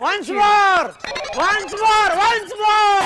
Once more! Once more! Once more!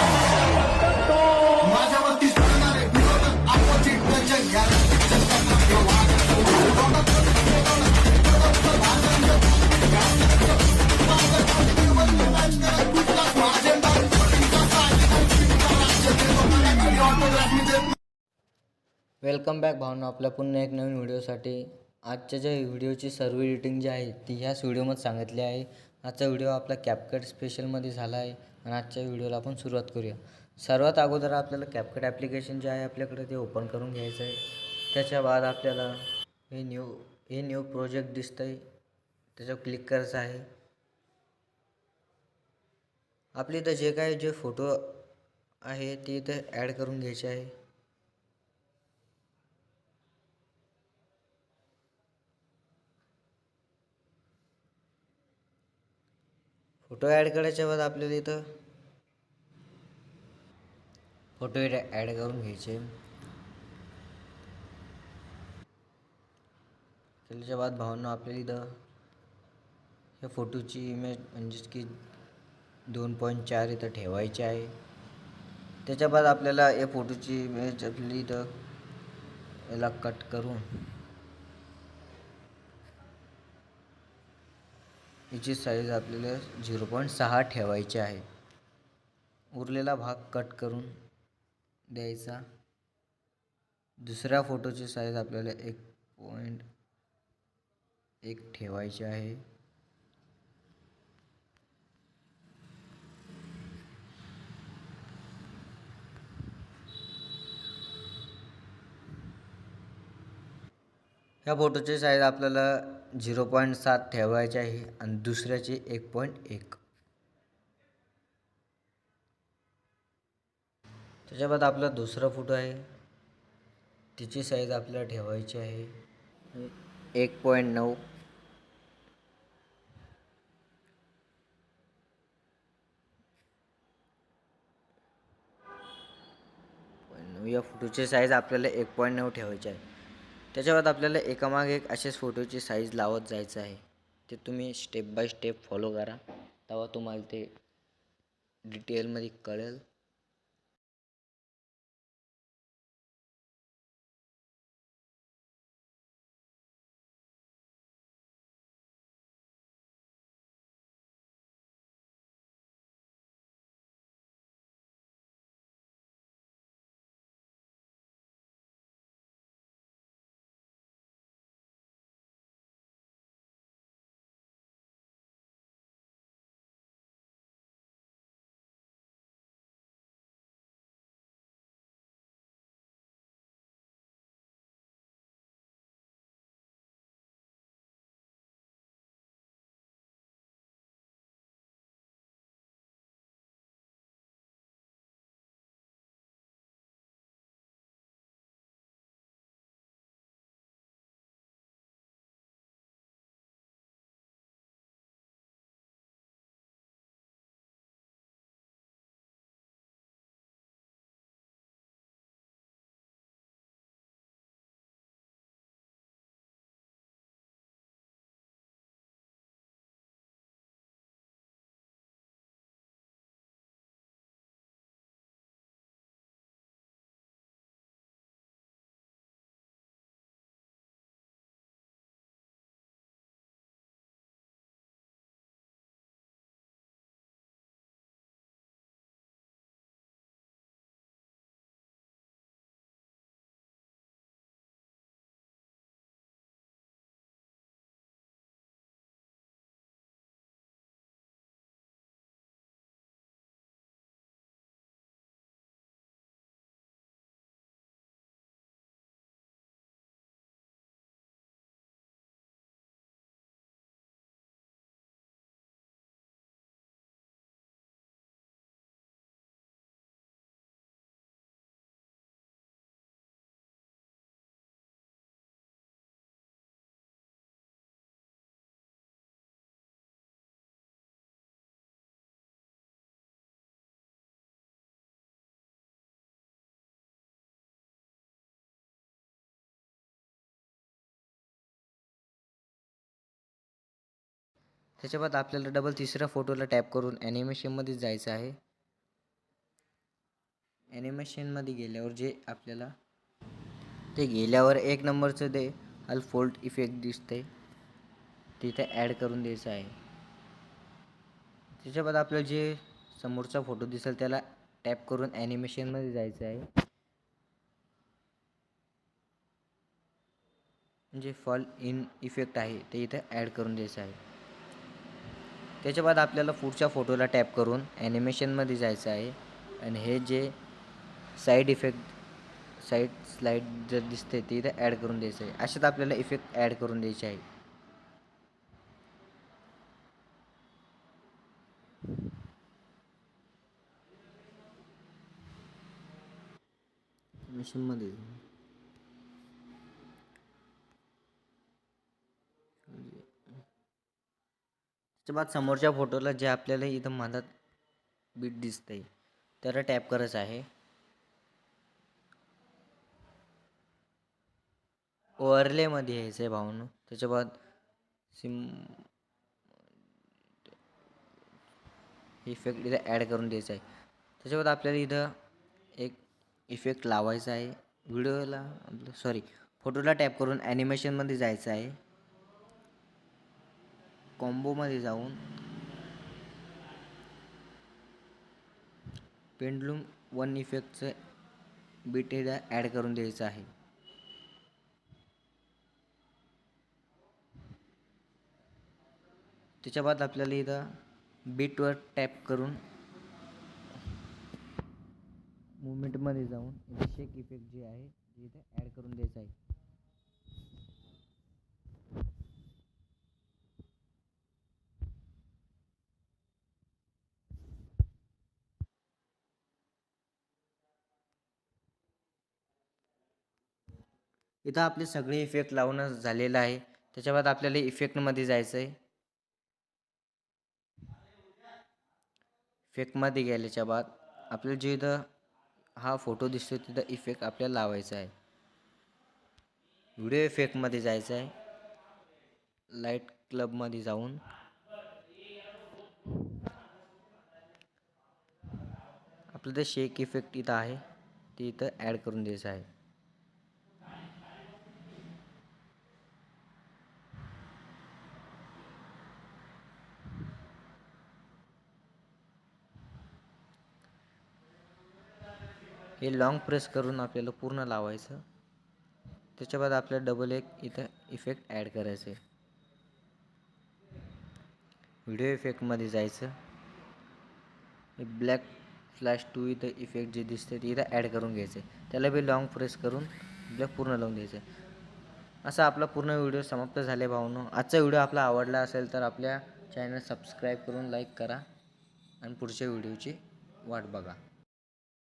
Welcome back Bhavana, आपल्या पुन्हा एक नवीन व्हिडिओसाठी. आजच्या ज्या व्हिडिओची सर्व एडिटिंग जी आहे ती ह्याच व्हिडिओमध्ये सांगितली आहे. आजचा व्हिडिओ आपला कॅपकट स्पेशलमध्ये झाला आहे आणि आजच्या व्हिडिओला आपण सुरुवात करूया. सर्वात अगोदर आपल्याला कॅपकट ॲप्लिकेशन जे आहे आपल्याकडे ते ओपन करून घ्यायचं आहे. त्याच्या बाद आपल्याला हे न्यू प्रोजेक्ट दिसतं आहे, त्याच्यावर क्लिक करायचं आहे. आपले इथं जे काही जे फोटो आहे ते इथं ॲड करून घ्यायचे आहे. फोटो ॲड करायच्या बाद आपल्याला इथं फोटो ॲड करून घ्यायचे. त्याच्या बाद भावांनो आपल्याला इथं या फोटोची इमेज म्हणजेच की 2.4 इथं ठेवायची आहे. त्याच्या बाद आपल्याला या फोटोची इमेज आपली इथं याला कट करून याची साईज आपल्याला 0.6 ठेवायची आहे. उरलेला भाग कट करून द्यायचा. दुसऱ्या फोटोची साईज आपल्याला 1.1 ठेवायची आहे. ह्या फोटोची साईज आपल्याला 0.7 ठेवायची आहे आणि दुसऱ्याची 1.1. त्याच्या बाद आपला दुसरा फोटो आहे, तिची साईज आपल्याला ठेवायची आहे 1.9. या फोटोची साईज आपल्याला 1.9 ठेवायची आहे. त्याच्या बाद आपल्याला एकामागे एक असेच फोटोची साईज लावत जायचं आहे. ते तुम्ही स्टेप बाय स्टेप फॉलो करा, तेव्हा तुम्हाला ते डिटेलमध्ये कळेल. त्याच्या बाद आपल्याला डबल तिसऱ्या फोटोला टॅप करून ॲनिमेशनमध्ये जायचं आहे. ॲनिमेशनमध्ये गेल्यावर जे आपल्याला ते गेल्यावर एक नंबरचं ते अनफोल्ड इफेक्ट दिसतंय, तिथे ॲड करून द्यायचं आहे. त्याच्या बाद आपल्याला जे समोरचा फोटो दिसेल त्याला टॅप करून ॲनिमेशनमध्ये जायचं आहे. जे फॉल इन इफेक्ट आहे ते इथे ॲड करून द्यायचं आहे. त्याच्या बाद आपल्याला पुढच्या फोटोला टॅप करून ॲनिमेशनमध्ये जायचं आहे आणि हे जे साईड इफेक्ट साईड स्लाईड जर दिसते ते इथे ॲड करून द्यायचं आहे. अशात आपल्याला इफेक्ट ॲड करून द्यायचे आहे. ॲनिमेशनमध्ये त्याच्या बाद समोरच्या फोटोला जे आपल्याला इथं मधात बीट दिसतंय त्याला टॅप करायचं आहे. ओव्हरलेमध्ये यायचं आहे भावनो. त्याच्या बाद इफेक्ट इथं ॲड करून द्यायचा आहे. त्याच्या बाद आपल्याला इथं एक इफेक्ट लावायचा आहे. फोटोला टॅप करून ॲनिमेशनमध्ये जायचं आहे. कॉम्बोमध्ये जाऊन पेंडलूम वन इफेक्टचं बीट इथं ॲड करून द्यायचं आहे. त्याच्या बाद आपल्याला इथं बीटवर टॅप करून मुवमेंटमध्ये जाऊन शेक इफेक्ट जे आहे ते इथे ॲड करून द्यायचं आहे. इथं आपले सगळे इफेक्ट लावणं झालेलं आहे. त्याच्या बाद आपल्याला इफेक्टमध्ये जायचं आहे. इफेक्टमध्ये गेल्याच्या बाद आपल्याला जे इथं हा फोटो दिसतो तिथं इफेक्ट आपल्याला लावायचा आहे. व्हिडिओ इफेक्टमध्ये जायचं आहे. लाईट क्लबमध्ये जाऊन आपलं ते शेक इफेक्ट इथं आहे ते इथं ॲड करून द्यायचं आहे. हे लॉंग प्रेस करून आपल्याला पूर्ण लावायचं. त्याच्या बाद आपल्याला डबल एक इथं इफेक्ट ॲड करायचं आहे. व्हिडिओ इफेक्टमध्ये जायचं. ब्लॅक फ्लॅश 2 इथं इफेक्ट जे दिसते ते इथं ॲड करून घ्यायचं आहे. त्याला बी लॉंग प्रेस करून ब्लॅक पूर्ण लावून द्यायचं आहे. असा आपला पूर्ण व्हिडिओ समाप्त झाले भावनो. आजचा व्हिडिओ आपला आवडला असेल तर आपल्या चॅनल सबस्क्राईब करून लाईक करा आणि पुढच्या व्हिडिओची वाट बघा.